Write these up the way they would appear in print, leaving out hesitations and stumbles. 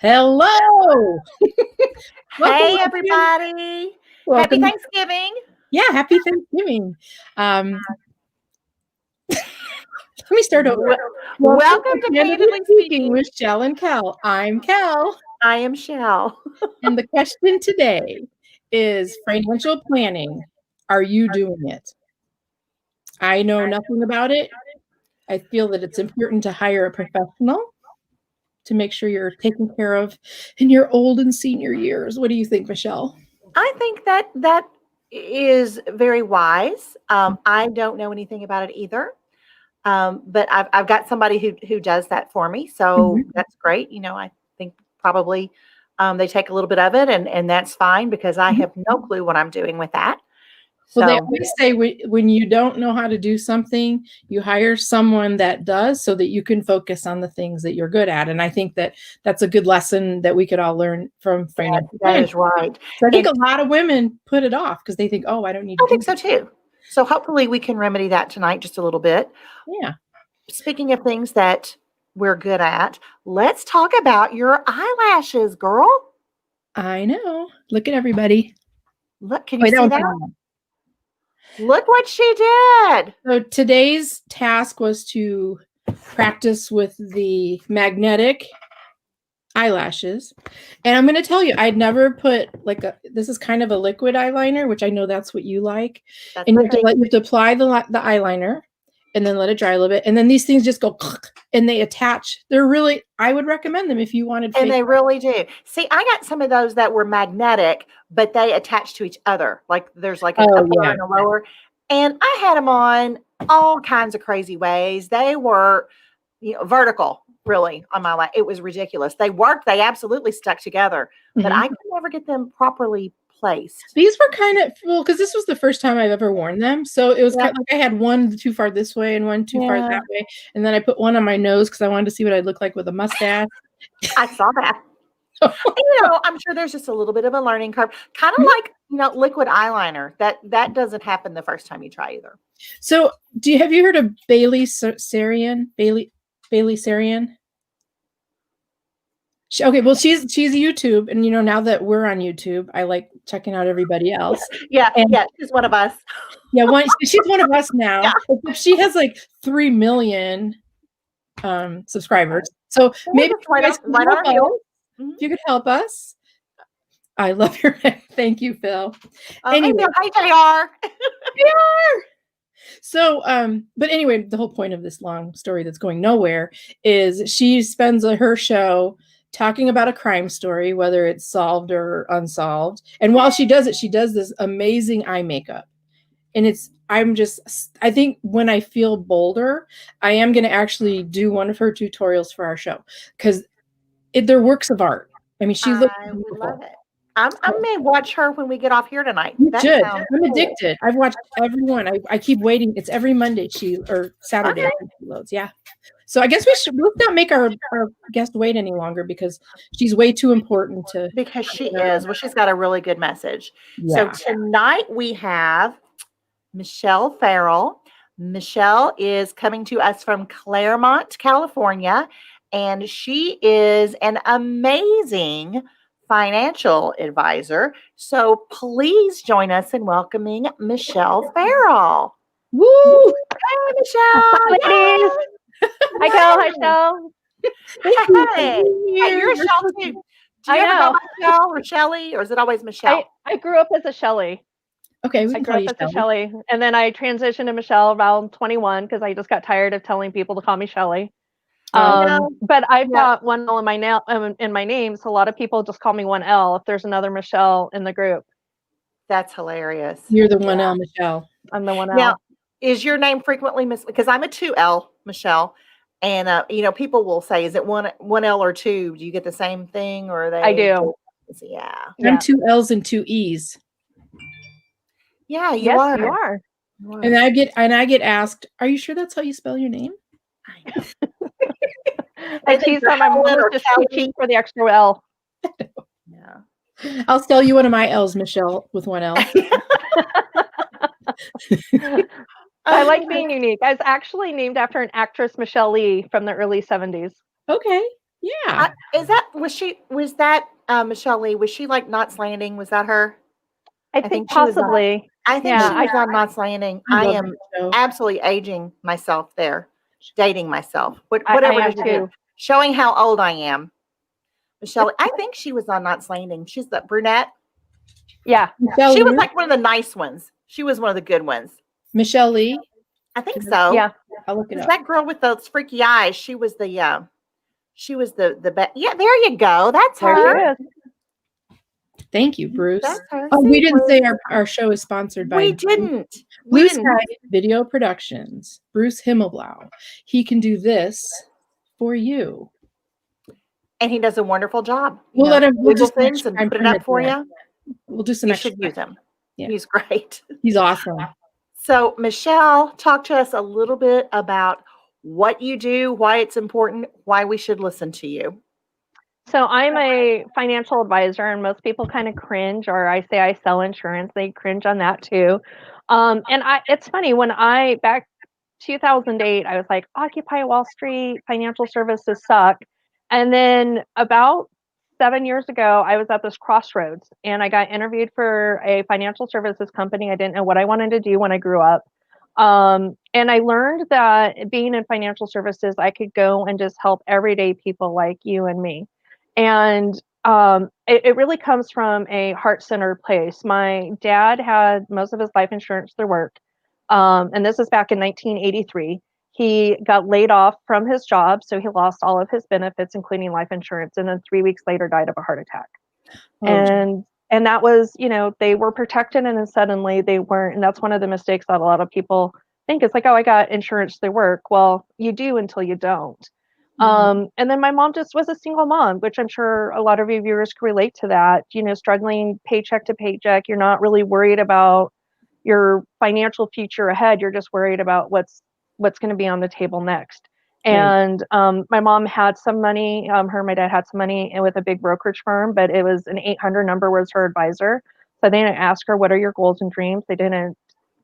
Hello. Hey, everybody. Welcome. Happy Thanksgiving. Yeah, happy Thanksgiving. Let me start over. Welcome to Candidly Speaking with Chelle and Kelle. I'm Kelle. I am Chelle. And the question today is financial planning. Are you doing it? I know nothing about it. I feel that it's important to hire a professional to make sure you're taken care of in your old and senior years. What do you think, Michele? I think that is very wise. I don't know anything about it either. But I've got somebody who does that for me. So that's great. You know, I think probably they take a little bit of it and that's fine because I have no clue what I'm doing with that. Well, they always say when you don't know how to do something, you hire someone that does so that you can focus on the things that you're good at. And I think that that's a good lesson that we could all learn from financial planning. That is right. So I think a lot of women put it off because they think, oh, I don't need to I think so too. So hopefully we can remedy that tonight just a little bit. Yeah. Speaking of things that we're good at, let's talk about your eyelashes, girl. I know. Look at everybody. Look, can you see that? Look what she did. So today's task was to practice with the magnetic eyelashes. And I'm going to tell you, I'd never put this is kind of a liquid eyeliner, which I know that's what you like. That's and you have to apply the eyeliner and then let it dry a little bit. And then these things just go and they attach. They're really, I would recommend them if you wanted. And they really do. See, I got some of those that were magnetic, but they attach to each other. Like there's like an upper and a lower. And I had them on all kinds of crazy ways. They were, vertical, really, on my lap. It was ridiculous. They worked. They absolutely stuck together. But I could never get them properly placed. These were kind of because this was the first time I've ever worn them. So it was kind of like I had one too far this way and one too far that way. And then I put one on my nose because I wanted to see what I'd look like with a mustache. I saw that. I'm sure there's just a little bit of a learning curve, kind of like, liquid eyeliner. That doesn't happen the first time you try either. So have you heard of Bailey Sarian? Bailey Sarian? Okay, well, she's YouTube, and now that we're on YouTube, I like checking out everybody else. Yeah, she's one of us. Yeah, she's one of us now. Yeah. She has like 3 million subscribers. So maybe if you could help us. I love your thank you, Phil. Anyway, hi JR. JR. So, but anyway, the whole point of this long story that's going nowhere is she spends her show talking about a crime story, whether it's solved or unsolved. And while she does it, she does this amazing eye makeup. And I think when I feel bolder, I am going to actually do one of her tutorials for our show because they're works of art. I mean, she looks beautiful. Love it. I may watch her when we get off here tonight. You should. I'm addicted. I've watched every one. I keep waiting. It's every Monday or Saturday she loads. Yeah. So I guess let's not make our guest wait any longer because she's way too important to. Because she is. Well, she's got a really good message. Yeah. So tonight we have Michele Farrell. Michele is coming to us from Claremont, California, and she is an amazing financial advisor. So please join us in welcoming Michele Farrell. Woo! Hey, Michele! Hi, ladies. Hi, Kelle. Hi, Chelle. Hey, you're a Chelle too. Do you ever go by Chelle or Shelley, or is it always Michele? I grew up as a Shelley. Okay, I grew up as a Shelley, and then I transitioned to Michele around 21 because I just got tired of telling people to call me Shelley. But I've got one L in my name, so a lot of people just call me 1L if there's another Michele in the group. That's hilarious. You're the 1L, Michele. I'm the 1L. Now, is your name frequently because I'm a 2L, Michele, and people will say, is it 1L or 2? Do you get the same thing, or are they? I do. Yeah. I'm 2 L's and 2 E's. Yeah, you are. You are. And I get asked, "Are you sure that's how you spell your name?" I tease that my mom was just too cheap for the extra L. Yeah. I'll spell you one of my L's, Michele, with 1 L. I like being unique. I was actually named after an actress, Michelle Lee, from the early 70s. Okay. Yeah. Was that Michelle Lee? Was she like Knots Landing? Was that her? I think possibly. I think she was on Knots Landing. I am absolutely aging myself there, dating myself. Whatever it is, showing how old I am. Michelle, I think she was on Knots Landing. She's the brunette. Yeah. She was like one of the nice ones. She was one of the good ones. Michelle Lee? I think so. Yeah. I'll look it up. That girl with those freaky eyes, she was the best. Yeah, there you go. That's her. Thank you, Bruce. Oh, we didn't say our show is sponsored by We didn't. Blue Sky Video Productions. Bruce Himmelblau. He can do this for you. And he does a wonderful job. We'll let him do things and put it up for you. We'll do some extra. You should use him. Yeah. He's great. He's awesome. So, Michelle, talk to us a little bit about what you do, why it's important, why we should listen to you. So I'm a financial advisor, and most people kind of cringe, or I say I sell insurance, they cringe on that too. It's funny, back 2008, I was like, Occupy Wall Street, financial services suck. And then about 7 years ago, I was at this crossroads, and I got interviewed for a financial services company. I didn't know what I wanted to do when I grew up. And I learned that being in financial services, I could go and just help everyday people like you and me. And it really comes from a heart-centered place. My dad had most of his life insurance through work. And this is back in 1983. He got laid off from his job, so he lost all of his benefits, including life insurance, and then 3 weeks later died of a heart attack. Oh. And that was, they were protected, and then suddenly they weren't. And that's one of the mistakes that a lot of people think. It's like, oh, I got insurance through work. Well, you do until you don't. And then my mom just was a single mom, which I'm sure a lot of your viewers can relate to that, struggling paycheck to paycheck. You're not really worried about your financial future ahead. You're just worried about what's going to be on the table next. And my mom had some money. Her and my dad had some money with a big brokerage firm, but it was an 800 number was her advisor. So they didn't ask her, what are your goals and dreams? They didn't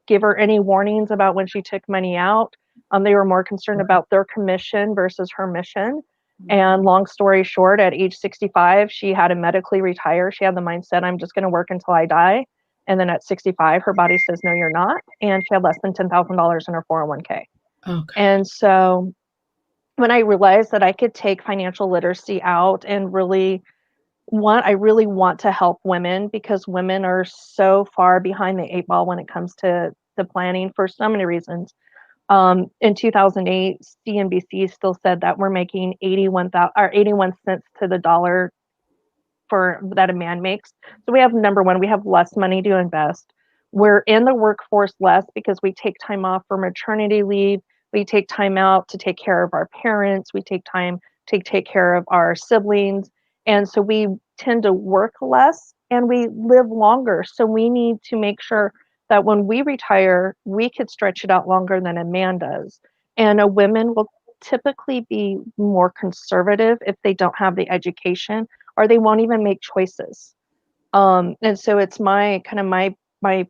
give her any warnings about when she took money out. They were more concerned about their commission versus her mission. And long story short, at age 65, she had to medically retire. She had the mindset, I'm just going to work until I die. And then at 65, her body says, no, you're not. And she had less than $10,000 in her 401k. Okay. And so when I realized that I could take financial literacy out and I really want to help women, because women are so far behind the 8 ball when it comes to the planning for so many reasons. In 2008, CNBC still said that we're making 81 cents to the dollar for that a man makes. So we have, number one, we have less money to invest. We're in the workforce less because we take time off for maternity leave. We take time out to take care of our parents. We take time to take care of our siblings. And so we tend to work less and we live longer. So we need to make sure that when we retire, we could stretch it out longer than a man does. And a woman will typically be more conservative if they don't have the education, or they won't even make choices. And so it's my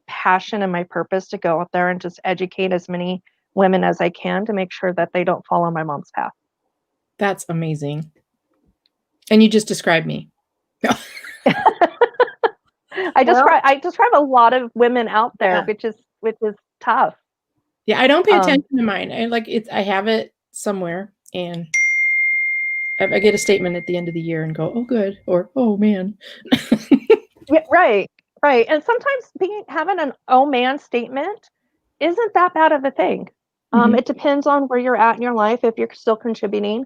passion and my purpose to go out there and just educate as many women as I can to make sure that they don't fall on my mom's path. That's amazing. And you just described me. I describe a lot of women out there, which is tough. Yeah, I don't pay attention to mine. I have it somewhere, and I get a statement at the end of the year and go, "Oh, good," or "Oh, man." Yeah, right. And sometimes having an "oh, man" statement isn't that bad of a thing. It depends on where you're at in your life. If you're still contributing,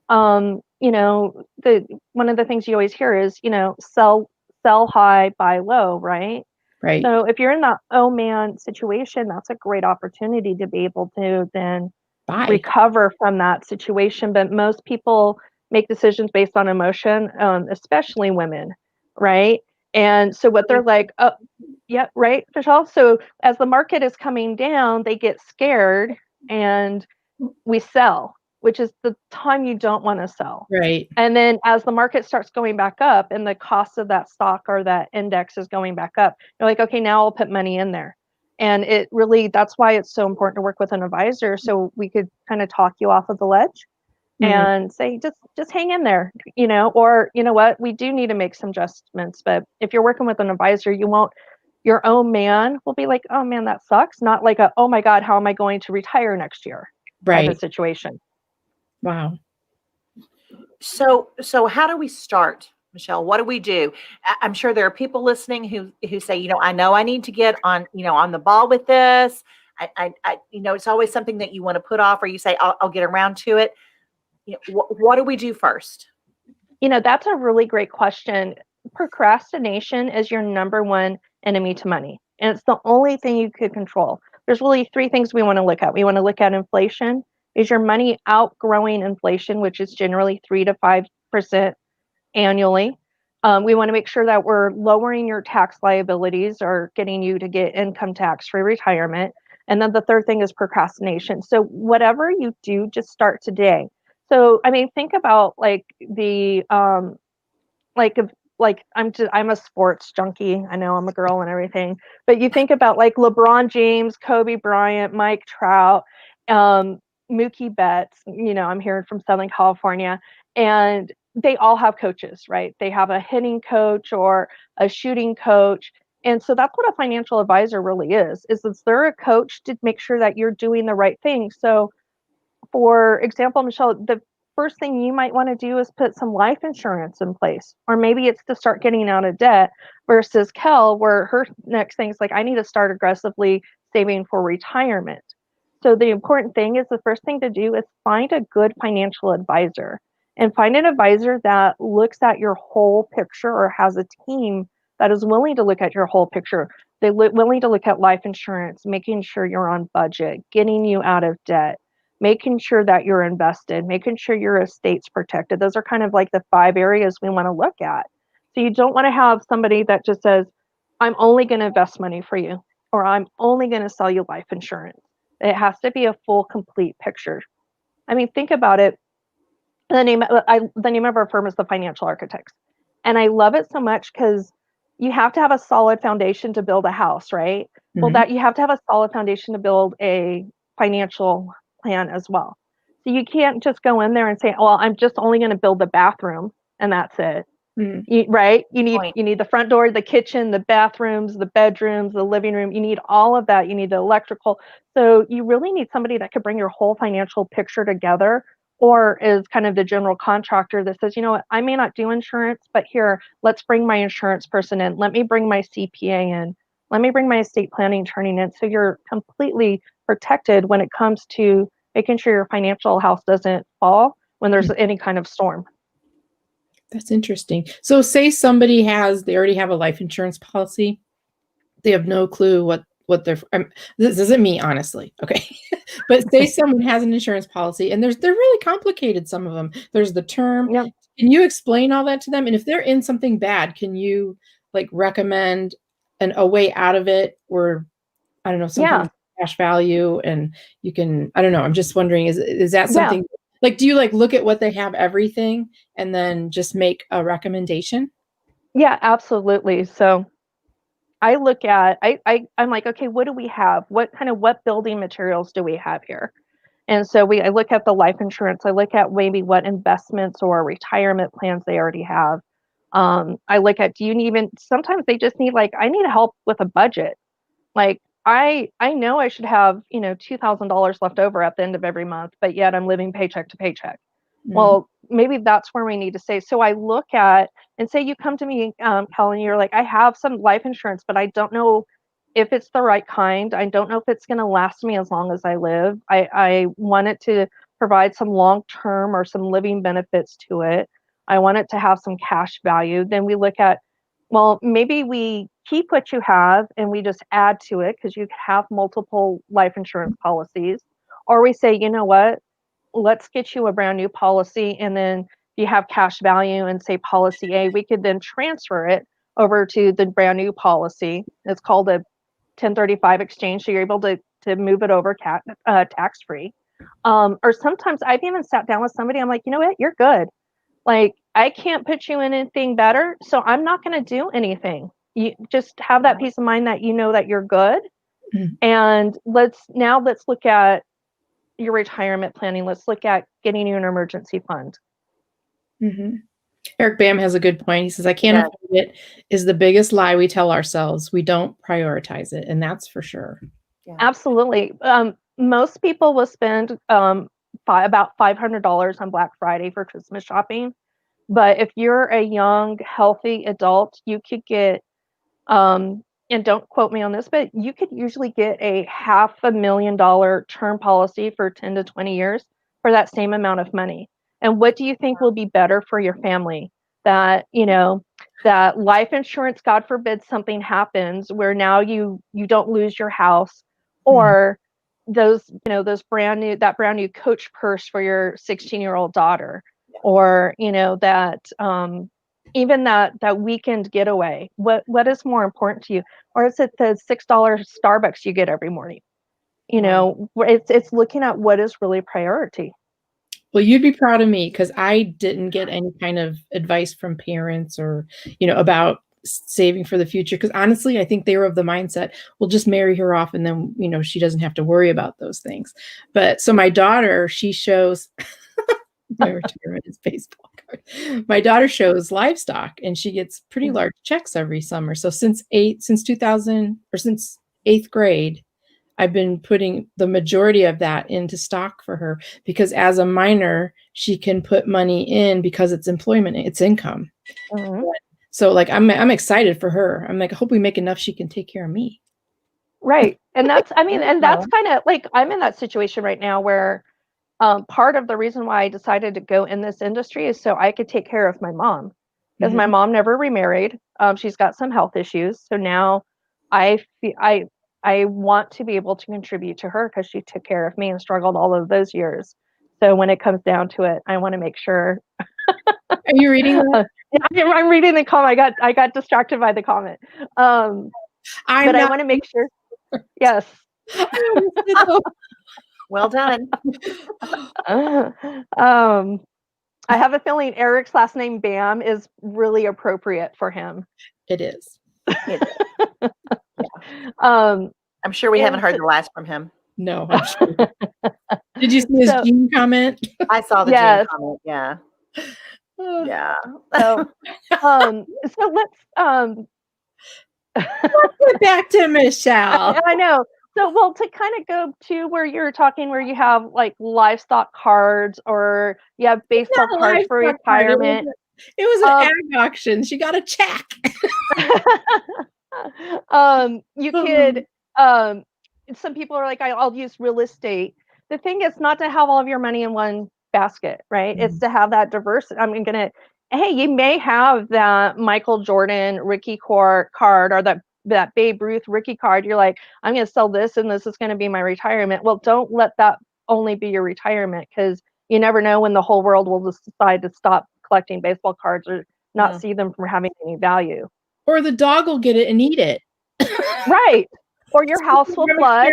one of the things you always hear is, sell high, buy low, right? Right. So if you're in that oh man situation, that's a great opportunity to be able to then recover from that situation. But most people make decisions based on emotion, especially women, right? And so what they're like, oh, yeah, right, Michelle? So as the market is coming down, they get scared and we sell, which is the time you don't want to sell. Right. And then as the market starts going back up and the cost of that stock or that index is going back up, you're like, okay, now I'll put money in there. And that's why it's so important to work with an advisor, so we could kind of talk you off of the ledge and say, just hang in there, or you know what, we do need to make some adjustments. But if you're working with an advisor, your own man will be like, oh man, that sucks. Not like oh my God, how am I going to retire next year? Type of situation. Wow. So how do we start, Michele? What do we do? I'm sure there are people listening who say, I know I need to get on, on the ball with this. I it's always something that you want to put off, or you say, I'll get around to it. What do we do first? That's a really great question. Procrastination is your number one enemy to money, and it's the only thing you could control. There's really three things we want to look at. We want to look at inflation. Is your money outgrowing inflation, which is generally 3 to 5% annually? We want to make sure that we're lowering your tax liabilities or getting you to get income tax-free retirement. And then the third thing is procrastination. So whatever you do, just start today. So, I mean, think about like the, I'm a sports junkie. I know I'm a girl and everything, but you think about like LeBron James, Kobe Bryant, Mike Trout, Mookie Betts, I'm here from Southern California, and they all have coaches, right? They have a hitting coach or a shooting coach. And so that's what a financial advisor really is they're a coach to make sure that you're doing the right thing. So for example, Michele, the first thing you might want to do is put some life insurance in place, or maybe it's to start getting out of debt, versus Kelle, where her next thing is like, I need to start aggressively saving for retirement. So the important thing is the first thing to do is find a good financial advisor, and find an advisor that looks at your whole picture, or has a team that is willing to look at your whole picture. They're willing to look at life insurance, making sure you're on budget, getting you out of debt, making sure that you're invested, making sure your estate's protected. Those are kind of like the 5 areas we want to look at. So you don't want to have somebody that just says, I'm only going to invest money for you, or I'm only going to sell you life insurance. It has to be a full, complete picture. I mean, think about it. The name of our firm is the Financial Architects. And I love it so much because you have to have a solid foundation to build a house, right? Mm-hmm. Well, that you have to have a solid foundation to build a financial plan as well. So you can't just go in there and say, well, I'm just only going to build the bathroom and that's it. Mm-hmm. Right? You need the front door, the kitchen, the bathrooms, the bedrooms, the living room. You need all of that. You need the electrical. So you really need somebody that could bring your whole financial picture together, or is kind of the general contractor that says, you know what, I may not do insurance, but here, let's bring my insurance person in. Let me bring my CPA in. Let me bring my estate planning attorney in. So you're completely protected when it comes to making sure your financial house doesn't fall when there's any kind of storm. That's interesting. So say somebody they already have a life insurance policy. They have no clue what they're, this isn't me, honestly. Okay. But say someone has an insurance policy and they're really complicated. Some of them, there's the term. Yep. Can you explain all that to them? And if they're in something bad, can you like recommend a way out of it, or I don't know, something cash value, and you can, I don't know. I'm just wondering, is that something like, do you like look at what they have, everything, and then just make a recommendation? Yeah, absolutely. So I look at, I'm like, okay, what do we have? What building materials do we have here? And so I look at the life insurance. I look at maybe what investments or retirement plans they already have. I look at, sometimes they just need, like, I need help with a budget. Like, I know I should have, $2,000 left over at the end of every month, but yet I'm living paycheck to paycheck. Well, maybe that's where we need to say. So I look at, and say you come to me, Kellen, you're like, I have some life insurance, but I don't know if it's the right kind. I don't know if it's going to last me as long as I live. I want it to provide some long-term or some living benefits to it. I want it to have some cash value. Then we look at, well, maybe we keep what you have and we just add to it because you have multiple life insurance policies. Or we say, you know what? Let's get you a brand new policy, and then you have cash value and say policy A, we could then transfer it over to the brand new policy. It's called a 1035 exchange, so you're able to move it over tax-free. Or sometimes I've even sat down with somebody, I'm like, you know what, you're good. Like, I can't put you in anything better, so I'm not going to do anything. You just have that peace of mind that you know that you're good. Mm-hmm. And let's look at your retirement planning. Let's look at getting you an emergency fund. Mm-hmm. Eric Bam has a good point. He says, I can't afford it is the biggest lie we tell ourselves. We don't prioritize it. And that's for sure. Yeah. Absolutely. Most people will spend about $500 on Black Friday for Christmas shopping. But if you're a young, healthy adult, you could get, and don't quote me on this, but you could usually get a $500,000 term policy for 10 to 20 years for that same amount of money. And what do you think will be better for your family? That, that life insurance, God forbid something happens where now you don't lose your house, or those brand new Coach purse for your 16-year-old daughter, or that even that weekend getaway. What is more important to you? Or is it the $6 Starbucks you get every morning? It's looking at what is really priority. Well, you'd be proud of me because I didn't get any kind of advice from parents or, about saving for the future. Because honestly, I think they were of the mindset, we'll just marry her off and then, she doesn't have to worry about those things. But so my daughter, she shows my retirement is baseball card. My daughter shows livestock and she gets pretty large checks every summer. So since 8th grade, I've been putting the majority of that into stock for her because as a minor, she can put money in because it's employment, it's income. So like, I'm excited for her. I'm like, I hope we make enough she can take care of me. Right. And that's kind of like, I'm in that situation right now where part of the reason why I decided to go in this industry is so I could take care of my mom, because my mom never remarried. She's got some health issues. So now I want to be able to contribute to her because she took care of me and struggled all of those years. So when it comes down to it, I want to make sure. Are you reading that? I'm reading the comment. I got distracted by the comment. But I want to make sure. Yes. Well done. I have a feeling Eric's last name Bam is really appropriate for him. It is. I'm sure we haven't heard the last from him. No, I'm sure. Did you see his Gene comment? I saw the Gene comment. Yeah. Yeah. So let's get back to Michelle. I know. So, to kind of go to where you're talking, where you have like livestock cards or you have baseball cards for retirement. It was an ag auction. She got a check. You could, some people are like, I'll use real estate. The thing is not to have all of your money in one basket, right? It's to have that diversity. Hey, you may have that Michael Jordan Ricky card or that Babe Ruth Ricky card. You're like, I'm going to sell this and this is going to be my retirement. Well, don't let that only be your retirement, because you never know when the whole world will decide to stop collecting baseball cards or not see them from having any value. Or the dog will get it and eat it. Right. Or your house will flood.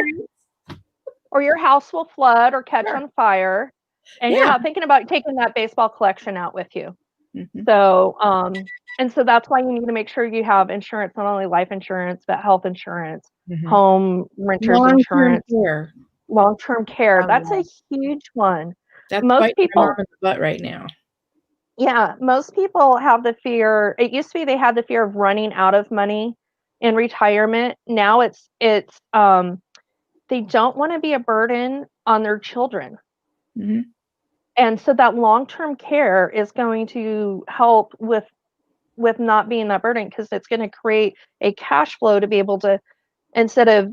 Or your house will flood or catch on fire. And you're not thinking about taking that baseball collection out with you. So, and so that's why you need to make sure you have insurance, not only life insurance, but health insurance, home renters insurance, long-term care. That's a huge one. That's most people in the butt right now. Yeah, most people have the fear. It used to be they had the fear of running out of money in retirement. Now it's they don't want to be a burden on their children. And so that long-term care is going to help with not being that burden, because it's going to create a cash flow to be able to, instead of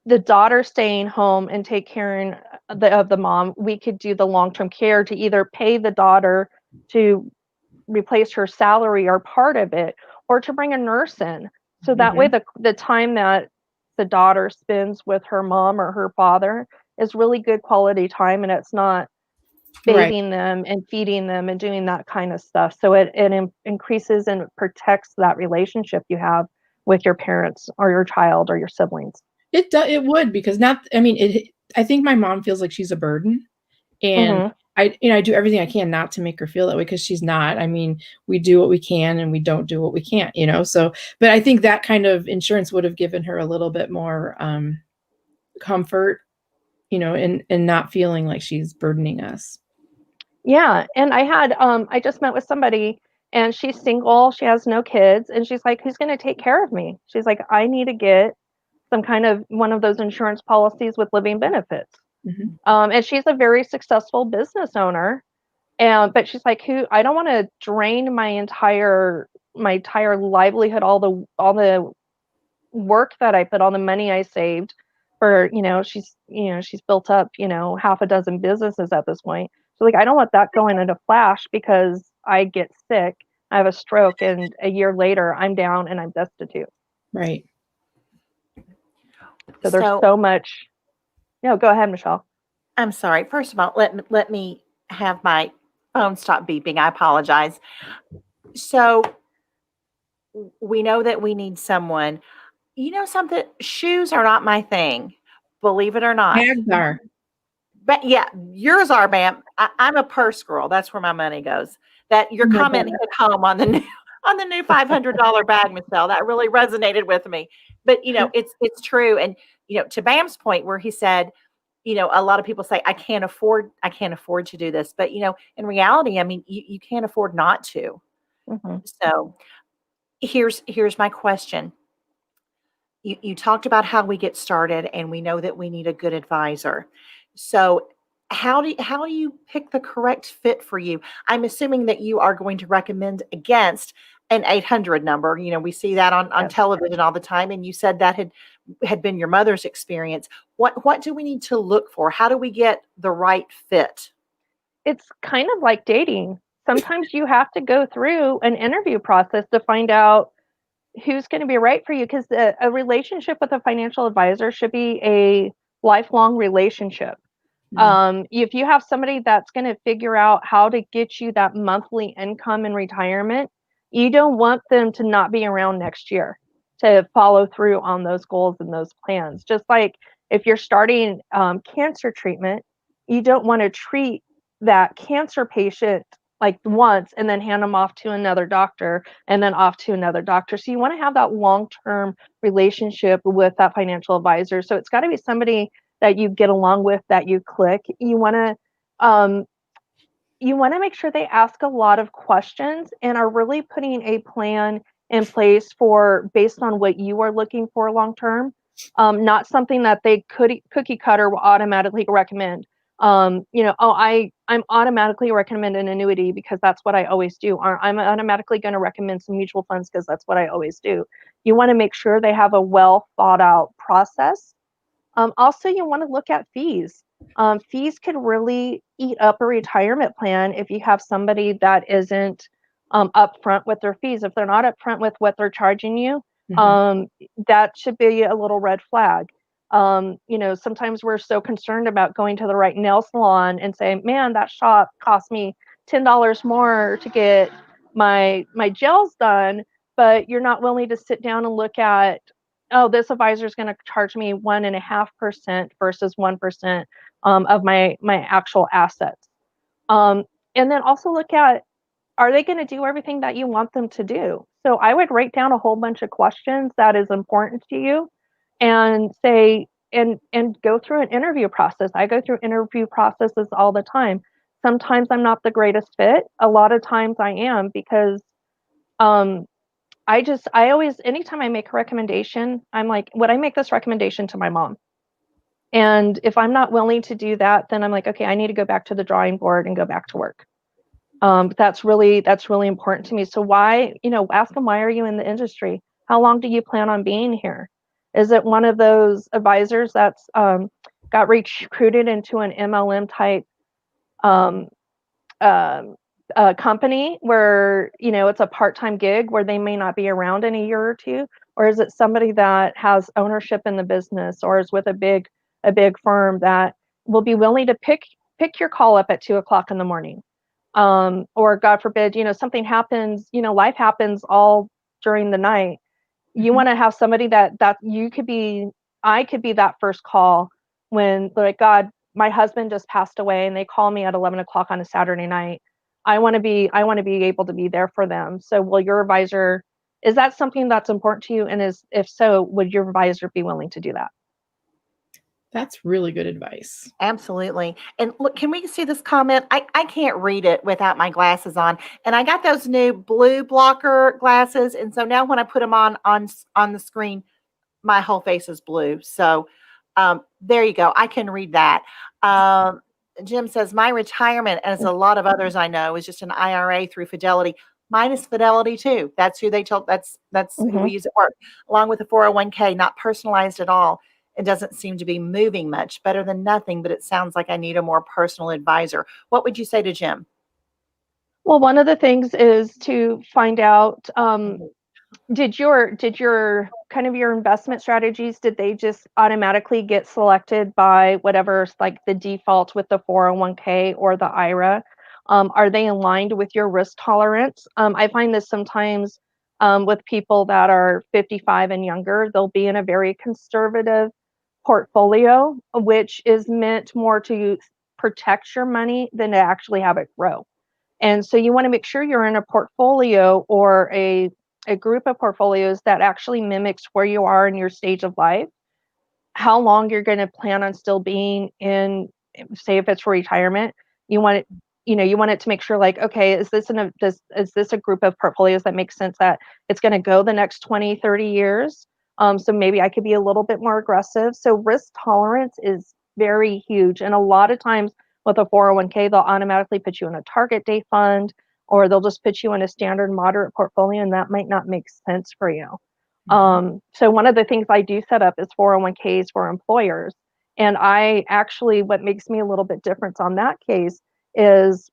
the daughter staying home and take care of the mom, we could do the long-term care to either pay the daughter to replace her salary or part of it, or to bring a nurse in. So that way the time that the daughter spends with her mom or her father is really good quality time, and it's not bathing them and feeding them and doing that kind of stuff. So it increases and protects that relationship you have with your parents or your child or your siblings. It would, because I think my mom feels like she's a burden, and I do everything I can not to make her feel that way, because she's not. We do what we can and we don't do what we can't, so, but I think that kind of insurance would have given her a little bit more comfort, and not feeling like she's burdening us. Yeah. And I just met with somebody, and she's single, she has no kids, and she's like, who's going to take care of me? She's like, I need to get some kind of one of those insurance policies with living benefits. Mm-hmm. And she's a very successful business owner. But she's like, I don't want to drain my entire livelihood, all the work that I put, all the money I saved for, she's built up, half a dozen businesses at this point. So like, I don't want that going into flash because I get sick, I have a stroke, and a year later I'm down and I'm destitute. Right. So there's so much. No, go ahead, Michelle. I'm sorry. First of all, let me have my phone stop beeping. I apologize. So we know that we need someone. You know something? Shoes are not my thing, believe it or not. Bags are. But yeah, yours are, ma'am. I'm a purse girl. That's where my money goes. That your comment hit home on the new $500 bag, Michelle. That really resonated with me. But it's true. And to Bam's point, where he said, a lot of people say, I can't afford to do this. But in reality, I mean, you can't afford not to. Mm-hmm. So here's my question. You talked about how we get started, and we know that we need a good advisor. So how do you pick the correct fit for you? I'm assuming that you are going to recommend against an 800 number. We see that on television all the time. And you said that had been your mother's experience. What do we need to look for? How do we get the right fit? It's kind of like dating. Sometimes you have to go through an interview process to find out who's going to be right for you, because a relationship with a financial advisor should be a lifelong relationship. Mm-hmm. If you have somebody that's going to figure out how to get you that monthly income in retirement, you don't want them to not be around next year to follow through on those goals and those plans. Just like if you're starting cancer treatment, you don't want to treat that cancer patient like once and then hand them off to another doctor and then off to another doctor. So you want to have that long-term relationship with that financial advisor. So it's got to be somebody that you get along with, that you click. You want to make sure they ask a lot of questions and are really putting a plan in place based on what you are looking for long-term. Not something that they cookie cutter will automatically recommend. I'm automatically recommend an annuity because that's what I always do. Or I'm automatically going to recommend some mutual funds because that's what I always do. You want to make sure they have a well thought out process. Also, you want to look at fees. Fees could really eat up a retirement plan if you have somebody that isn't upfront with their fees. If they're not upfront with what they're charging you, that should be a little red flag. Sometimes we're so concerned about going to the right nail salon and say, man, that shop cost me $10 more to get my gels done, but you're not willing to sit down and look at, oh, this advisor is going to charge me 1.5% versus 1% of my actual assets. And then also look at, are they going to do everything that you want them to do? So I would write down a whole bunch of questions that is important to you and say, and go through an interview process. I go through interview processes all the time. Sometimes I'm not the greatest fit. A lot of times I am, because I always, anytime I make a recommendation, I'm like, would I make this recommendation to my mom? And if I'm not willing to do that, then I'm like, okay, I need to go back to the drawing board and go back to work. That's really important to me. So why, ask them, why are you in the industry? How long do you plan on being here? Is it one of those advisors that's got recruited into an MLM type company where, it's a part-time gig where they may not be around in a year or two? Or is it somebody that has ownership in the business or is with a big firm that will be willing to pick your call up at 2:00 in the morning? Or God forbid, something happens, life happens all during the night. You want to have somebody that I could be that first call when, like, God, my husband just passed away and they call me at 11:00 on a Saturday night. I want to be able to be there for them. So will your advisor, is that something that's important to you? And if so, would your advisor be willing to do that? That's really good advice. Absolutely. And look, can we see this comment? I can't read it without my glasses on. And I got those new blue blocker glasses. And so now when I put them on the screen, my whole face is blue. So there you go. I can read that. Jim says, my retirement, as a lot of others I know, is just an IRA through Fidelity. Mine is Fidelity too. That's who they told. That's who we use at work, along with the 401k, not personalized at all. It doesn't seem to be moving much. Better than nothing, but it sounds like I need a more personal advisor. What would you say to Jim? Well, one of the things is to find out, did your kind of your investment strategies, did they just automatically get selected by whatever's like the default with the 401k or the IRA? Are they aligned with your risk tolerance? I find this sometimes with people that are 55 and younger, they'll be in a very conservative portfolio, which is meant more to protect your money than to actually have it grow. And so you want to make sure you're in a portfolio or a group of portfolios that actually mimics where you are in your stage of life, how long you're going to plan on still being in, say if it's for retirement. You want it, you want it to make sure like, okay, is this a group of portfolios that makes sense that it's going to go the next 20, 30 years? So maybe I could be a little bit more aggressive. So risk tolerance is very huge. And a lot of times with a 401k, they'll automatically put you in a target date fund, or they'll just put you in a standard moderate portfolio, and that might not make sense for you. So one of the things I do set up is 401ks for employers. And I actually, what makes me a little bit different on that case is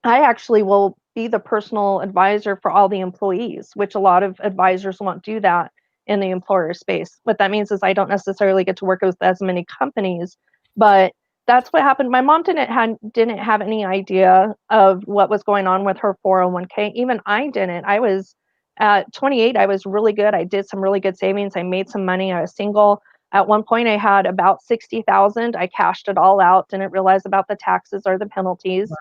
I actually will be the personal advisor for all the employees, which a lot of advisors won't do that in the employer space. What that means is I don't necessarily get to work with as many companies, but that's what happened. My mom didn't have any idea of what was going on with her 401k. Even I didn't. I was at 28. I was really good. I did some really good savings. I made some money. I was single. At one point, I had about 60,000. I cashed it all out. Didn't realize about the taxes or the penalties.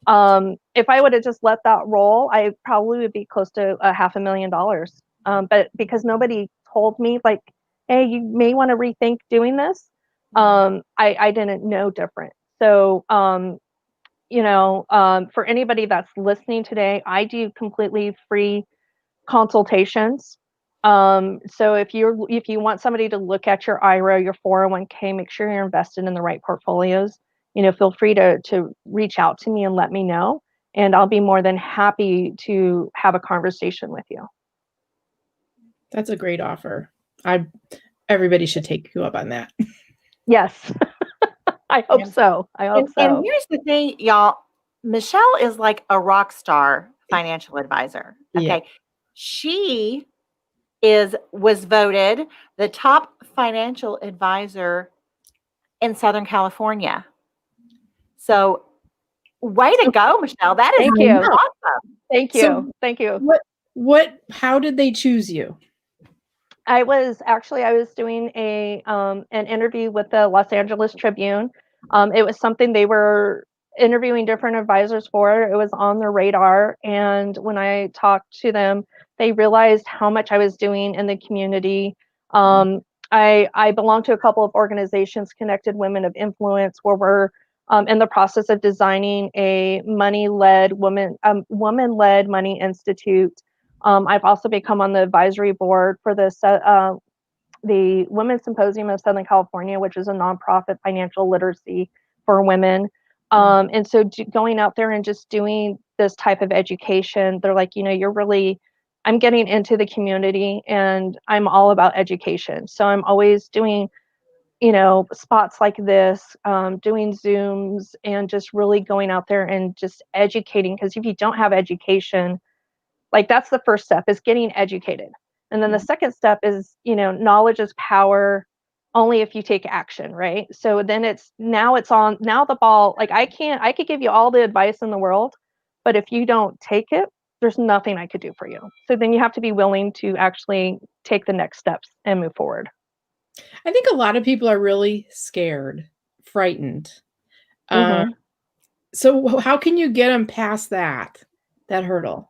If I would have just let that roll, I probably would be close to $500,000. But because nobody told me, like, hey, you may want to rethink doing this, I didn't know different. So, for anybody that's listening today, I do completely free consultations. So if you want somebody to look at your IRA, your 401k, make sure you're invested in the right portfolios. Feel free to reach out to me and let me know, and I'll be more than happy to have a conversation with you. That's a great offer. Everybody should take you up on that. Yes. I hope so. And here's the thing, y'all. Michelle is like a rock star financial advisor. Okay. Yeah. She was voted the top financial advisor in Southern California. So way to go, Michelle. That is awesome. Thank you. So thank you. How did they choose you? I was doing an interview with the Los Angeles Tribune. It was something they were interviewing different advisors for. It was on their radar. And when I talked to them, they realized how much I was doing in the community. I belong to a couple of organizations, Connected Women of Influence, where we're in the process of designing a woman-led money institute. I've also become on the advisory board for the Women's Symposium of Southern California, which is a nonprofit financial literacy for women. And so going out there and just doing this type of education, they're like, I'm getting into the community and I'm all about education. So I'm always doing, spots like this, doing Zooms, and just really going out there and just educating. Because if you don't have education, like, that's the first step, is getting educated. And then the second step is, knowledge is power only if you take action, right? So then now the ball, like, I could give you all the advice in the world, but if you don't take it, there's nothing I could do for you. So then you have to be willing to actually take the next steps and move forward. I think a lot of people are really scared, frightened. So how can you get them past that hurdle?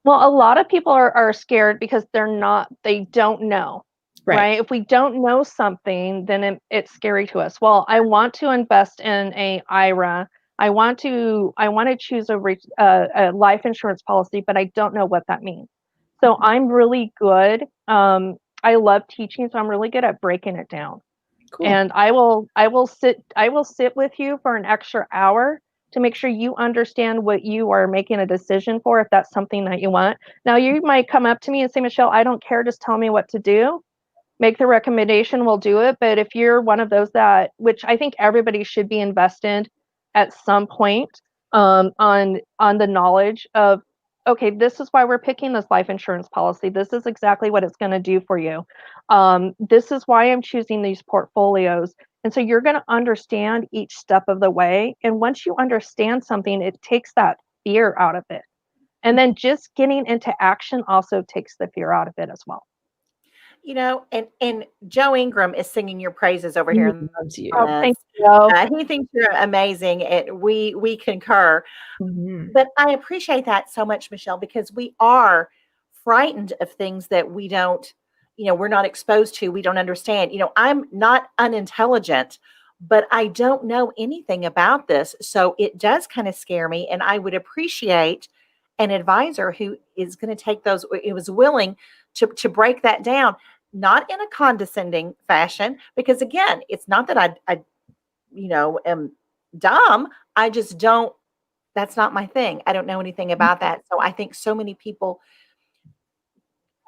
Well, a lot of people are scared because they don't know. right? If we don't know something, then it's scary to us. Well, I want to invest in a IRA. I want to choose a life insurance policy, but I don't know what that means. So I'm really good. I love teaching, so I'm really good at breaking it down. Cool. And I will sit with you for an extra hour to make sure you understand what you are making a decision for, if that's something that you want. Now, you might come up to me and say, Michelle, I don't care, just tell me what to do. Make the recommendation, we'll do it. But if you're one of those that, which I think everybody should be invested at some point, on the knowledge of, okay, this is why we're picking this life insurance policy. This is exactly what it's going to do for you. This is why I'm choosing these portfolios. And so you're going to understand each step of the way. And once you understand something, it takes that fear out of it. And then just getting into action also takes the fear out of it as well. You know, and Joe Ingram is singing your praises over here. He loves you. Oh, thank you. He thinks you're amazing, and we concur. But I appreciate that so much, Michelle, because we are frightened of things that we don't, we're not exposed to, we don't understand. I'm not unintelligent, but I don't know anything about this. So it does kind of scare me, and I would appreciate an advisor who is going to take those, it was willing to break that down, not in a condescending fashion, because again, it's not that I am dumb. I just don't, that's not my thing. I don't know anything about that. So I think so many people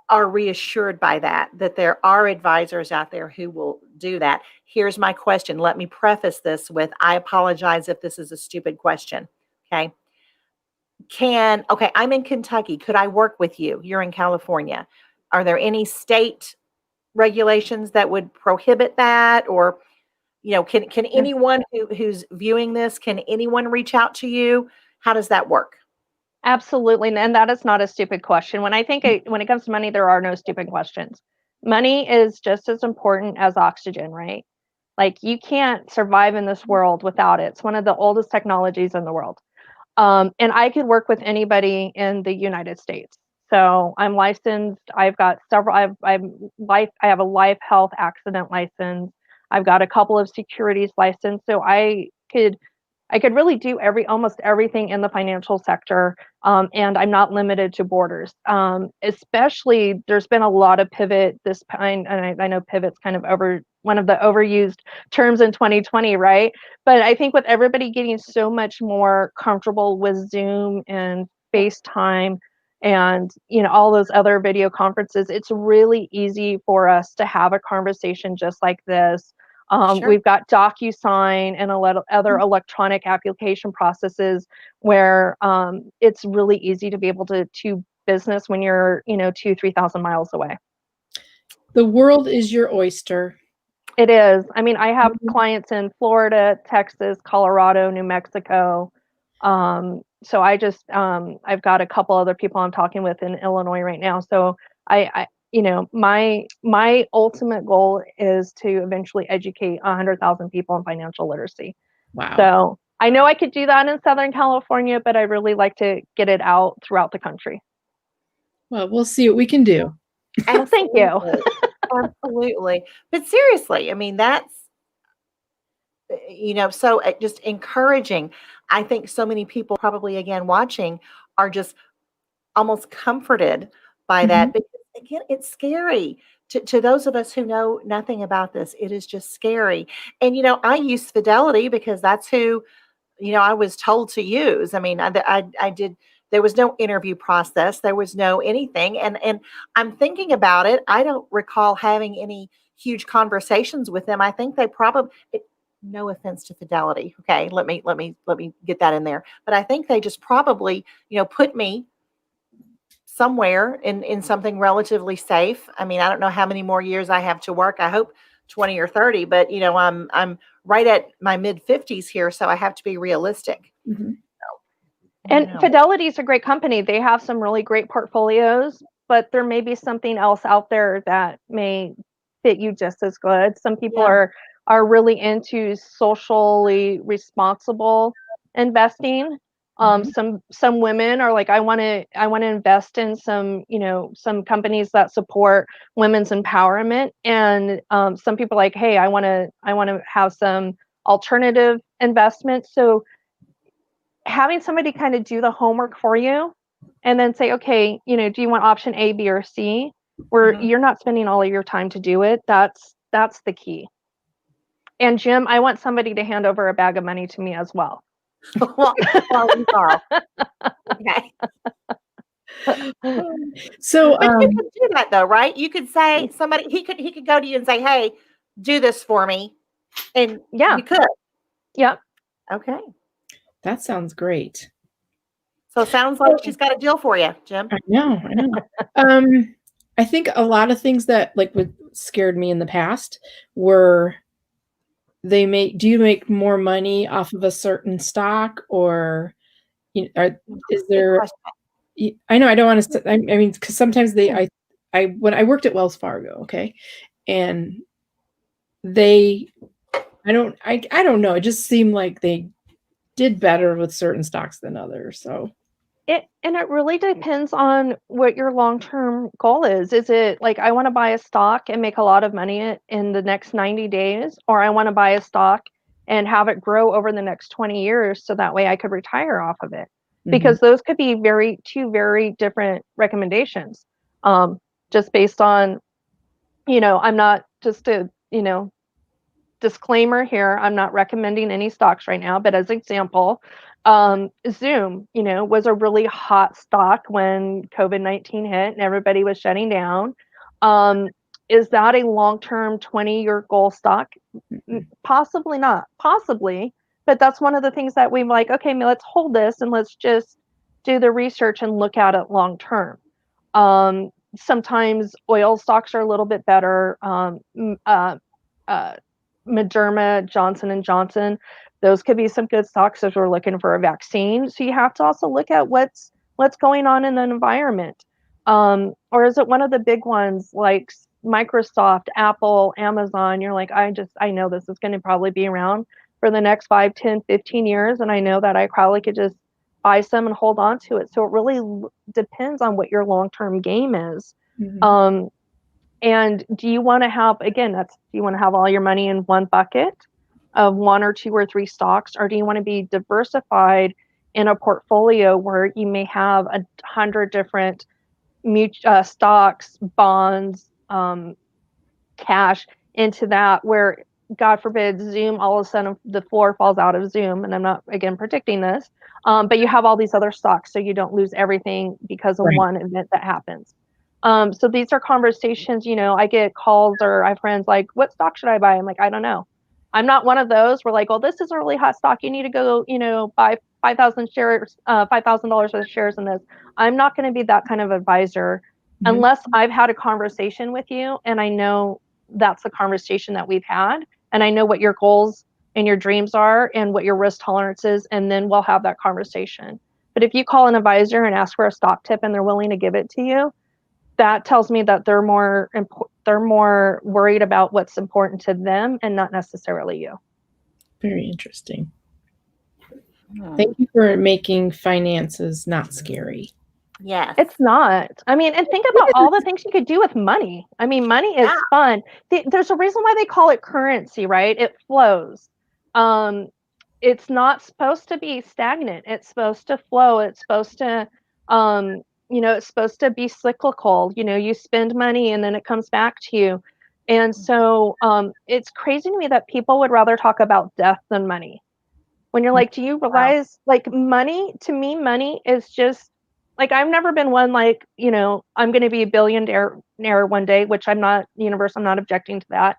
are reassured by that there are advisors out there who will do that. Here's my question. Let me preface this with, I apologize if this is a stupid question. Okay. I'm in Kentucky. Could I work with you? You're in California. Are there any state regulations that would prohibit that? Or, can anyone who's viewing this, can anyone reach out to you? How does that work? Absolutely. And that is not a stupid question. When it comes to money, there are no stupid questions. Money is just as important as oxygen, right? Like, you can't survive in this world without it. It's one of the oldest technologies in the world. And I could work with anybody in the United States. So I'm licensed. I've got several, I have a life, health, accident license. I've got a couple of securities license. So I could really do almost everything in the financial sector. And I'm not limited to borders. Especially, there's been a lot of pivot and I know pivot's kind of one of the overused terms in 2020, right? But I think with everybody getting so much more comfortable with Zoom and FaceTime and all those other video conferences, it's really easy for us to have a conversation just like this. Sure. We've got DocuSign and a lot of other electronic application processes where it's really easy to be able to business when you're 2,000-3,000 miles away. The world is your oyster. It is. I mean, I have clients in Florida, Texas, Colorado, New Mexico. So I've got a couple other people I'm talking with in Illinois right now. So my ultimate goal is to eventually educate 100,000 people in financial literacy. Wow. So I know I could do that in Southern California, but I really like to get it out throughout the country. Well, we'll see what we can do. Thank you. Absolutely. But seriously, I mean, that's, so just encouraging. I think so many people probably, again, watching are just almost comforted by that, because again, it's scary to those of us who know nothing about this. It is just scary. And, I use Fidelity because that's who, I was told to use. I mean, I did, there was no interview process. There was no anything. And I'm thinking about it. I don't recall having any huge conversations with them. I think they probably, no offense to Fidelity. Okay. Let me get that in there. But I think they just probably, put me somewhere in something relatively safe. I mean, I don't know how many more years I have to work. I hope 20 or 30, but I'm right at my mid 50s here. So I have to be realistic. And Fidelity is a great company. They have some really great portfolios, but there may be something else out there that may fit you just as good. Some people are really into socially responsible investing. Some women are like, I want to invest in some, some companies that support women's empowerment, and some people are like, hey, I want to have some alternative investments. So having somebody kind of do the homework for you and then say, okay, do you want option A, B, or C, where you're not spending all of your time to do it. That's the key. And Jim, I want somebody to hand over a bag of money to me as well. well, okay. So, but you could do that though, right? You could say he could go to you and say, "Hey, do this for me," and you could. Yep. Okay. That sounds great. So it sounds like she's got a deal for you, Jim. I know. I think a lot of things that what scared me in the past were do you make more money off of a certain stock, or is there? I know I don't want to. I mean, because sometimes when I worked at Wells Fargo, okay, and I don't know. It just seemed like they did better with certain stocks than others. So it really depends on what your long-term goal is. Is it like, I want to buy a stock and make a lot of money in the next 90 days, or I want to buy a stock and have it grow over the next 20 years so that way I could retire off of it? Because those could be two very different recommendations. Just based on, I'm not, just a, disclaimer here, I'm not recommending any stocks right now, but as example, Zoom, was a really hot stock when COVID-19 hit and everybody was shutting down. Is that a long-term 20-year goal stock? Possibly not. Possibly, but that's one of the things that we're like, okay, let's hold this and let's just do the research and look at it long-term. Sometimes oil stocks are a little bit better. Moderna, Johnson & Johnson, those could be some good stocks as we're looking for a vaccine. So you have to also look at what's going on in the environment. Or is it one of the big ones like Microsoft, Apple, Amazon? You're like, I know this is going to probably be around for the next 5, 10, 15 years. And I know that I probably could just buy some and hold on to it. So it really depends on what your long-term game is. And do you want to have, again, do you want to have all your money in one bucket of 1 or 2 or 3 stocks, or do you want to be diversified in a portfolio where you may have 100 different stocks, bonds, cash into that, where God forbid Zoom, all of a sudden the floor falls out of Zoom, and I'm not, again, predicting this, but you have all these other stocks so you don't lose everything because of one event that happens. So these are conversations, I get calls or I have friends like, what stock should I buy? I'm like, I don't know. I'm not one of those. We're like, well, this is a really hot stock. You need to go, buy 5,000 shares, $5,000 worth of shares in this. I'm not going to be that kind of advisor unless I've had a conversation with you and I know that's the conversation that we've had and I know what your goals and your dreams are and what your risk tolerance is, and then we'll have that conversation. But if you call an advisor and ask for a stock tip and they're willing to give it to you, that tells me that they're more worried about what's important to them and not necessarily you. Very interesting. Thank you for making finances not scary. Yeah, it's not. I mean, and think about all the things you could do with money. I mean, money is fun. There's a reason why they call it currency, right? It flows. It's not supposed to be stagnant. It's supposed to flow. It's supposed to it's supposed to be cyclical. You spend money and then it comes back to you. And so it's crazy to me that people would rather talk about death than money. When you're like, do you realize money, to me, money is just I've never been one I'm going to be a billionaire one day, which I'm not, universe, I'm not objecting to that.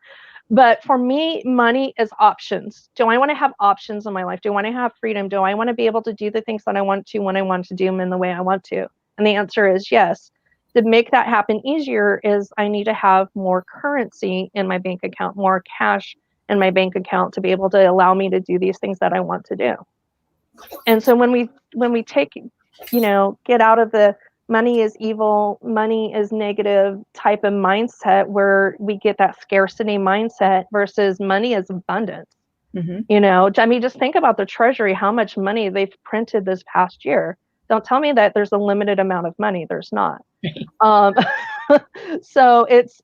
But for me, money is options. Do I want to have options in my life? Do I want to have freedom? Do I want to be able to do the things that I want to when I want to do them in the way I want to? And the answer is yes. To make that happen easier is I need to have more currency in my bank account, more cash in my bank account to be able to allow me to do these things that I want to do. And so when we take, get out of the money is evil, money is negative type of mindset where we get that scarcity mindset versus money is abundance. You know, I mean, just think about the Treasury, how much money they've printed this past year. Don't tell me that there's a limited amount of money. There's not. So it's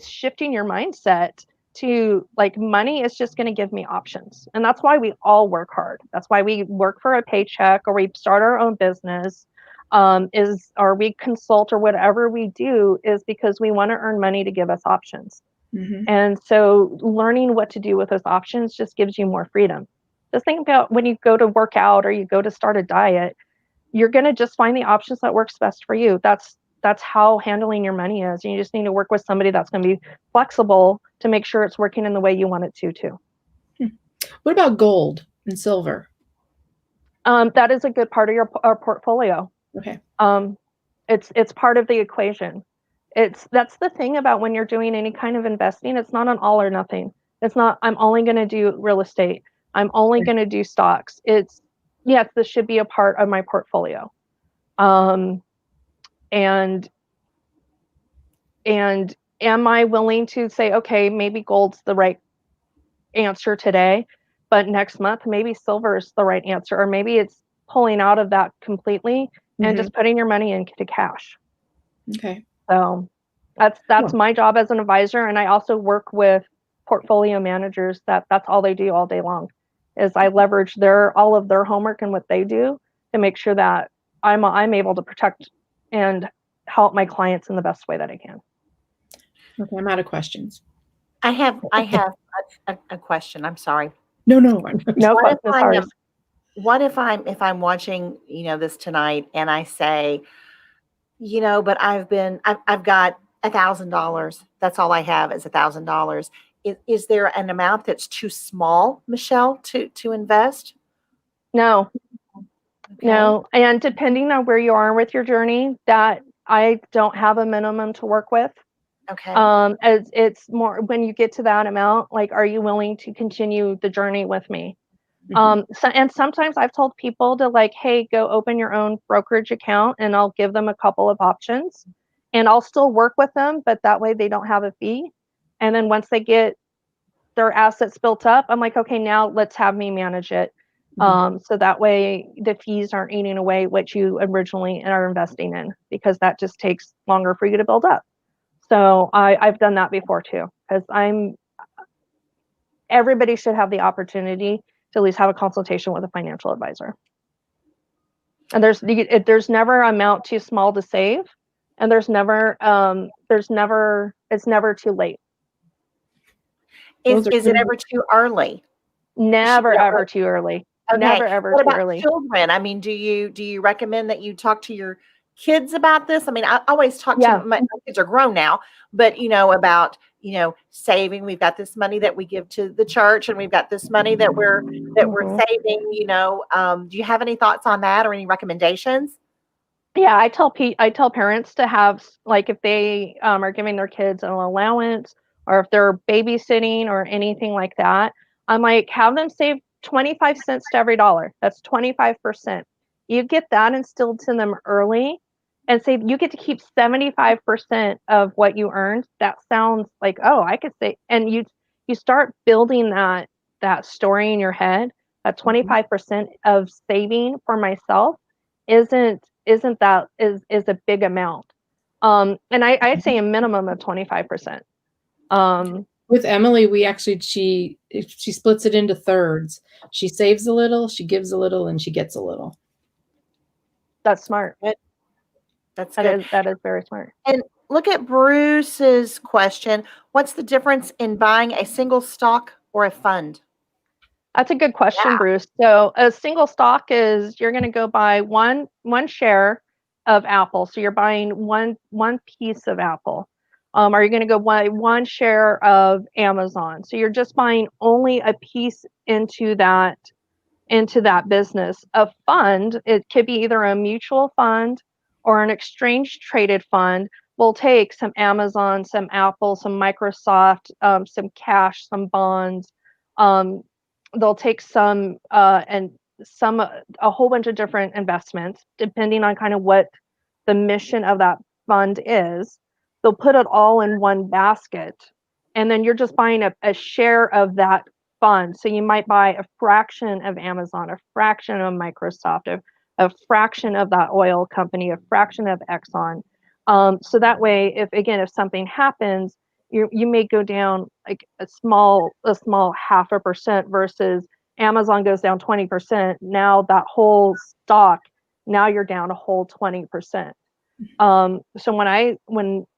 shifting your mindset to like, money is just going to give me options. And that's why we all work hard. That's why we work for a paycheck, or we start our own business, or we consult, or whatever we do, is because we want to earn money to give us options. And so learning what to do with those options just gives you more freedom. Just think about when you go to work out or you go to start a diet, you're going to just find the options that works best for you. That's how handling your money is. And you just need to work with somebody that's going to be flexible to make sure it's working in the way you want it to too. What about gold and silver? That is a good part of our portfolio. Okay. It's part of the equation. That's the thing about when you're doing any kind of investing. It's not an all or nothing. It's not, I'm only going to do real estate. I'm only going to do stocks. It's, yes, this should be a part of my portfolio. And am I willing to say, okay, maybe gold's the right answer today, but next month, maybe silver is the right answer, or maybe it's pulling out of that completely and just putting your money into cash. Okay. So that's my job as an advisor. And I also work with portfolio managers that's all they do all day long, is I leverage all of their homework and what they do to make sure that I'm able to protect and help my clients in the best way that I can. Okay, I'm out of questions. I have a question. I'm sorry. No. What if I'm watching, this tonight, and I say, but I've got $1,000. That's all I have is $1,000. Is there an amount that's too small, Michele, to invest? No. Okay. No. And depending on where you are with your journey, that I don't have a minimum to work with. Okay. As it's more when you get to that amount, like, are you willing to continue the journey with me? And sometimes I've told people to, like, hey, go open your own brokerage account, and I'll give them a couple of options, and I'll still work with them, but that way they don't have a fee. And then once they get their assets built up, I'm like, okay, now let's have me manage it. So that way the fees aren't eating away what you originally are investing in, because that just takes longer for you to build up. So I've done that before too, because everybody should have the opportunity to at least have a consultation with a financial advisor. And there's never an amount too small to save, and it's never too late. Is it ever too early? Never ever too early. Okay. Never ever too early. Children? I mean, do you recommend that you talk to your kids about this? I mean, I always talk to my kids are grown now, but about saving. We've got this money that we give to the church, and we've got this money that we're saving. Do you have any thoughts on that, or any recommendations? Yeah, I tell parents to have, like, if they are giving their kids an allowance, or if they're babysitting or anything like that, I'm like, have them save 25 cents to every dollar. That's 25%. You get that instilled to them early, and say you get to keep 75% of what you earned. That sounds like, oh, I could say, and you start building that story in your head. That 25% of saving for myself isn't a big amount. And I'd say a minimum of 25%. With Emily, we actually, she splits it into thirds. She saves a little, she gives a little, and she gets a little. That's smart. That's good. That is very smart. And look at Bruce's question. What's the difference in buying a single stock or a fund? That's a good question, Bruce. So a single stock is, you're going to go buy one share of Apple. So you're buying one piece of Apple. Are you going to go buy one share of Amazon? So you're just buying only a piece into that business. A fund, it could be either a mutual fund or an exchange traded fund. Will take some Amazon, some Apple, some Microsoft, some cash, some bonds. They'll take some and some a whole bunch of different investments, depending on kind of what the mission of that fund is. They'll put it all in one basket, and then you're just buying a share of that fund. So you might buy a fraction of Amazon, a fraction of Microsoft, a fraction of that oil company, a fraction of Exxon. So that way, if something happens, you may go down like a small 0.5% versus Amazon goes down 20%. Now that whole stock, now you're down a whole 20%. So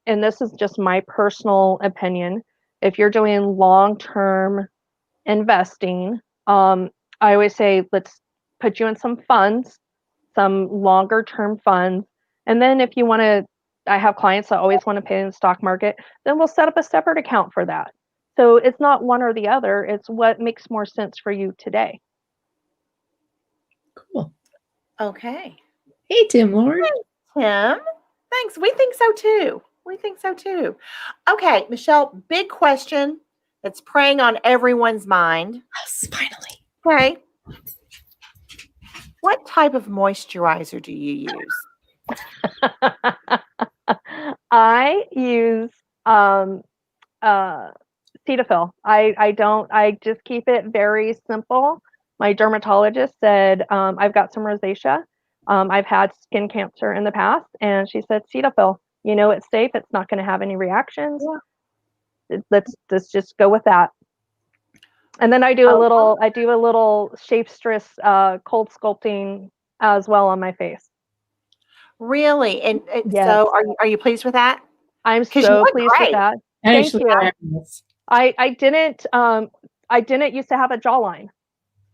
and this is just my personal opinion, if you're doing long-term investing, I always say, let's put you in some funds, some longer term funds. And then if you want to, I have clients that always want to pay in the stock market, then we'll set up a separate account for that. So it's not one or the other, it's what makes more sense for you today. Cool. Okay. Hey, Tim Lord. Tim, thanks. We think so too. Okay, Michelle, big question that's preying on everyone's mind. Yes, finally. Okay. What type of moisturizer do you use? I use Cetaphil. I just keep it very simple. My dermatologist said, I've got some rosacea. I've had skin cancer in the past, and she said, Cetaphil, it's safe. It's not going to have any reactions. Yeah. Let's just go with that. And then I do a little shape stress cold sculpting as well on my face. Really? And yes. So are you pleased with that? I'm so pleased with that. Thank you. I didn't used to have a jawline,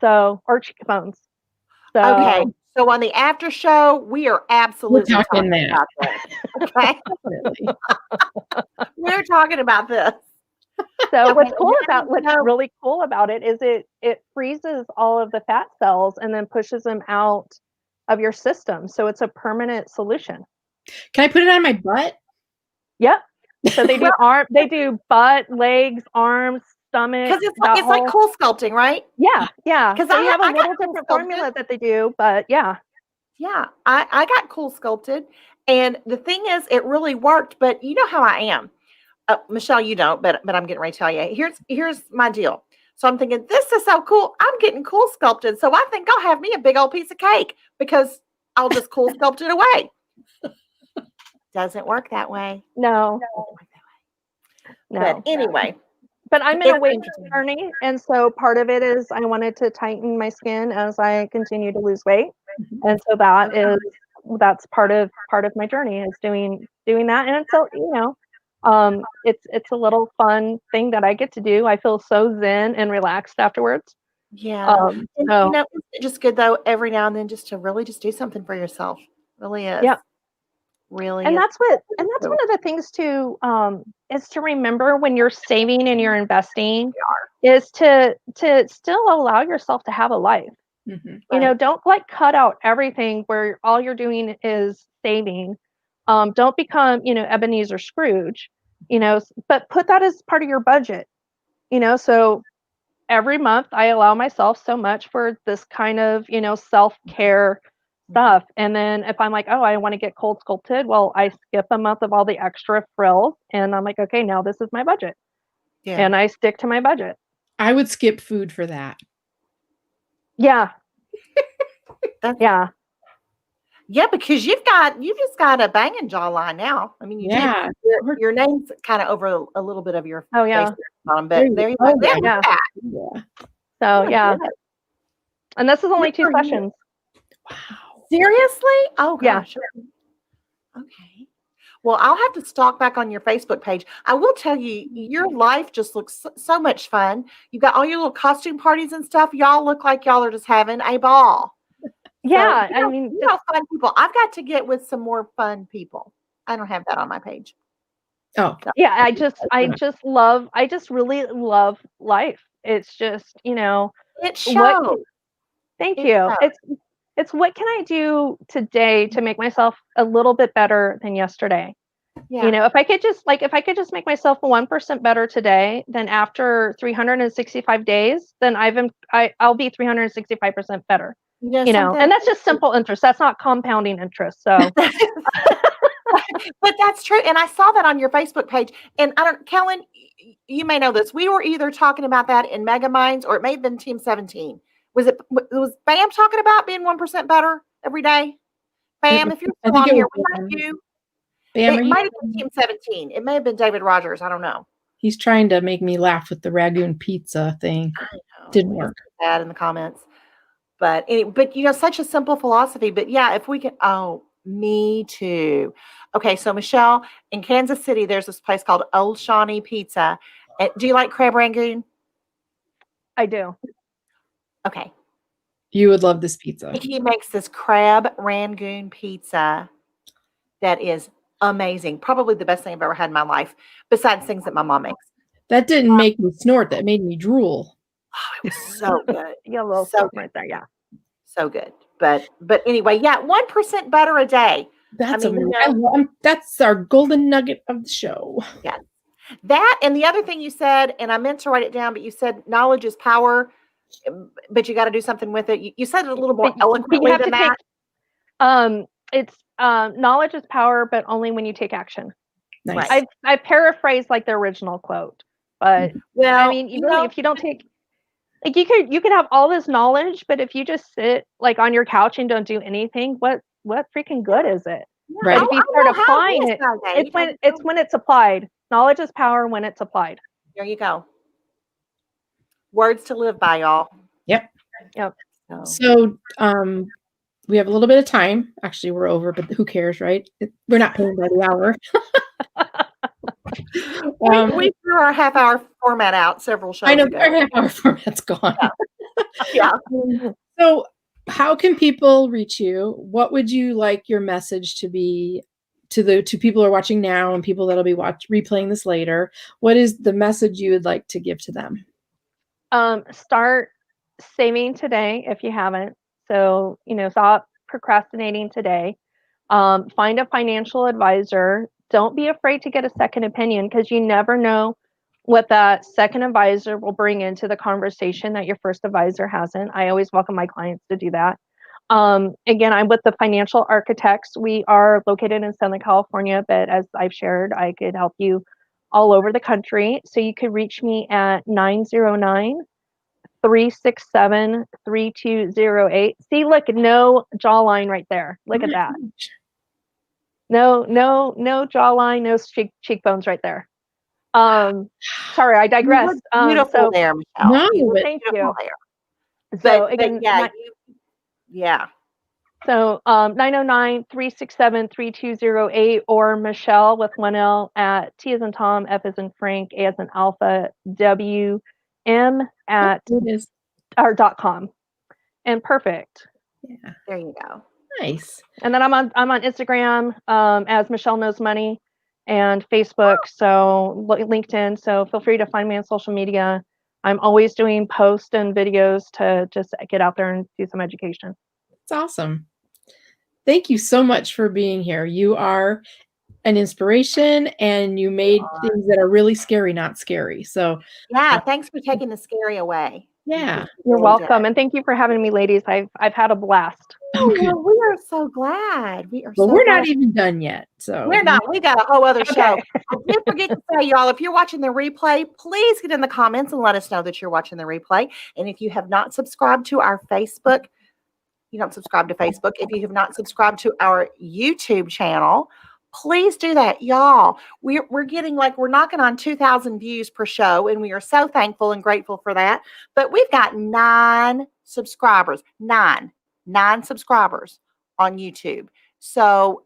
or cheekbones. So okay. So on the after show, we are absolutely talking about this. Okay. We're talking about this. So what's really cool about it is it freezes all of the fat cells and then pushes them out of your system. So it's a permanent solution. Can I put it on my butt? Yep. So they do they do butt, legs, arms, stomach. Because it's like cool sculpting, right? Yeah. Because they have a little different formula that they do, but yeah. Yeah, I got cool sculpted, and the thing is, it really worked. But you know how I am, Michelle. You don't, but I'm getting ready to tell you. Here's my deal. So I'm thinking, this is so cool. I'm getting cool sculpted, so I think I'll have me a big old piece of cake because I'll just cool sculpt it away. Doesn't work that way. No. But anyway. But I'm in a weight journey, and so part of it is I wanted to tighten my skin as I continue to lose weight, and so that's part of my journey is doing that, and it's it's a little fun thing that I get to do. I feel so zen and relaxed afterwards. Yeah, isn't it just good though every now and then just to really just do something for yourself. Really is. Yeah. Really, and that's one of the things too, is to remember when you're saving and you're investing is to still allow yourself to have a life. Mm-hmm. Don't cut out everything where all you're doing is saving. Don't become Ebenezer Scrooge, but put that as part of your budget. So every month I allow myself so much for this kind of self-care stuff. And then if I'm like, oh, I want to get cold sculpted, well, I skip a month of all the extra frills and I'm like, okay, now this is my budget. Yeah. And I stick to my budget. I would skip food for that. Yeah. Yeah. Yeah, because you just got a banging jawline now. I mean, your name's kind of over a little bit of your face, but there you go. Yeah. So yeah. And this is only 2 sessions. Wow. Seriously? Oh gosh. Yeah. Okay. Well, I'll have to stalk back on your Facebook page. I will tell you, your life just looks so much fun. You got all your little costume parties and stuff. Y'all look like y'all are just having a ball. Yeah, so, I mean, fun people. I've got to get with some more fun people. I don't have that on my page. Oh, so. Yeah. I just really love life. It's just, it shows. Thank you. It's what can I do today to make myself a little bit better than yesterday? Yeah. If I could just make myself 1% better today, then after 365 days, then I'll be 365% better. And that's just simple interest. That's not compounding interest. So But that's true. And I saw that on your Facebook page. And Kellen, you may know this. We were either talking about that in Mega Minds or it may have been Team 17. Was Bam talking about being 1% better every day? Bam, if you're still on here, we like you. Bam, it might have been Team 17. It may have been David Rogers. I don't know. He's trying to make me laugh with the ragoon pizza thing. I know. Didn't work. Bad in the comments. But such a simple philosophy. But yeah, if we can, me too. Okay, so Michelle, in Kansas City, there's this place called Old Shawnee Pizza. Do you like crab rangoon? I do. Okay. You would love this pizza. He makes this crab rangoon pizza that is amazing. Probably the best thing I've ever had in my life, besides things that my mom makes. That didn't make me snort. That made me drool. Oh, it was so good. Yeah, a little so right there. Yeah. So good. But anyway, yeah, 1% better a day. That's amazing. That's our golden nugget of the show. Yeah. That and the other thing you said, and I meant to write it down, but you said knowledge is power, but you got to do something with it. You said it a little more eloquently than that. It's knowledge is power, but only when you take action. Nice. Right. I paraphrased like the original quote, but I mean, really, if you don't take, like, you could have all this knowledge, but if you just sit like on your couch and don't do anything, what freaking good is it? Right. But if you start applying it, it's when it's applied. Knowledge is power when it's applied. There you go. Words to live by, y'all. Yep. So we have a little bit of time. Actually, we're over, but who cares, right? We're not paying by the hour. We threw our half-hour format out several shows ago. Our half-hour format's gone. Yeah. So how can people reach you? What would you like your message to be to people who are watching now and people that'll be replaying this later? What is the message you would like to give to them? Start saving today if you haven't. So, stop procrastinating today. Find a financial advisor. Don't be afraid to get a second opinion, because you never know what that second advisor will bring into the conversation that your first advisor hasn't. I always welcome my clients to do that. Again, I'm with the Financial Architects. We are located in Southern California, but as I've shared, I could help you all over the country. So you could reach me at 909-367-3208. See, look, no jawline right there. Look at that. No jawline, no cheekbones right there. Sorry, I digress. Beautiful there, Michelle. No, thank you. So again, yeah. So 909-367-3208 or Michelle with one L at T as in Tom, F as in Frank, A as in Alpha, WM at .com. And perfect. Yeah. There you go. Nice. And then I'm on Instagram as Michelle Knows Money, and Facebook, so LinkedIn. So feel free to find me on social media. I'm always doing posts and videos to just get out there and do some education. It's awesome. Thank you so much for being here. You are an inspiration, and you made things that are really scary not scary. So yeah, thanks for taking the scary away. Yeah, you're welcome, and thank you for having me, ladies. I've had a blast. We are so glad. We're not even done yet. So we're not. We got a whole other show. I did forget to say, y'all, if you're watching the replay, please get in the comments and let us know that you're watching the replay. And if you have not subscribed to our Facebook, you don't subscribe to Facebook. If you have not subscribed to our YouTube channel, please do that, y'all. We're getting we're knocking on 2,000 views per show, and we are so thankful and grateful for that. But we've got 9 subscribers, 9 subscribers on YouTube. So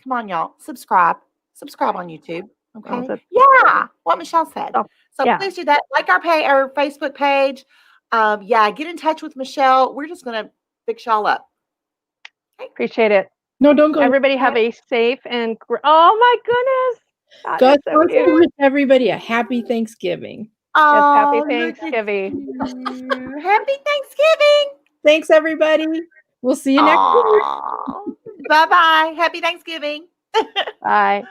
come on, y'all, subscribe on YouTube. Okay. Yeah, what Michelle said. So please do that. Like our Facebook page. Get in touch with Michelle. We're just gonna fix y'all up. Okay. Appreciate it. No, don't go. Everybody have a safe and oh my goodness. God, wish everybody a happy Thanksgiving. Yes, happy Thanksgiving. Happy Thanksgiving. Thanks, everybody. We'll see you next week. Bye-bye. Happy Thanksgiving. Bye.